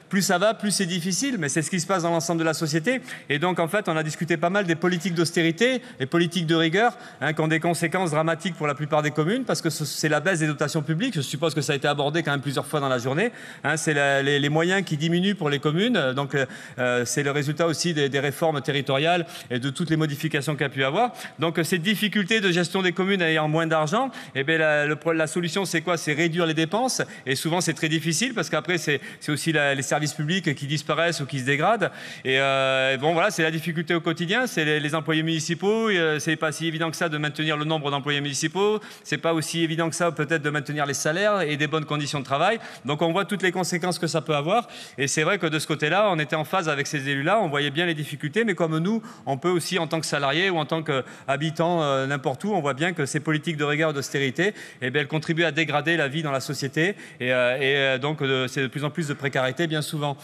plus ça va, plus c'est difficile, mais c'est ce qui se passe dans l'ensemble de la société. Et donc, en fait, on a discuté pas mal des politiques d'austérité, les politiques de rigueur, qui ont des conséquences dramatiques pour la plupart des communes, parce que c'est la baisse des dotations publiques. Je suppose que ça a été abordé quand même plusieurs fois dans la journée. C'est les moyens qui diminuent pour les communes. Donc, c'est le résultat aussi des réformes territoriales et de toutes les modifications qu'il y a pu avoir. Donc, cette difficulté de gestion des communes ayant moins d'argent, eh bien, la solution, c'est quoi? C'est réduire les dépenses. Et souvent, c'est très difficile parce qu'après, c'est aussi les services publics qui disparaissent ou qui se dégradent. Et bon, voilà, c'est la difficulté au quotidien. C'est les employés municipaux. C'est pas si évident que ça de maintenir le nombre d'employés municipaux. C'est pas aussi évident que ça, peut-être, de maintenir les salaires et des bonnes conditions de travail. Donc, on voit toutes les conséquences que ça peut avoir. Et c'est vrai que de ce côté-là, on était en phase avec ces élus-là. On voyait bien les difficultés. Mais comme nous, on peut aussi, en tant que salarié ou en tant qu'habitant n'importe où, on voit bien que ces politiques de rigueur, d'austérité, eh bien, elles contribuent à dégrader la vie dans la société. Et donc, c'est de plus en plus de précarité, bien souvent.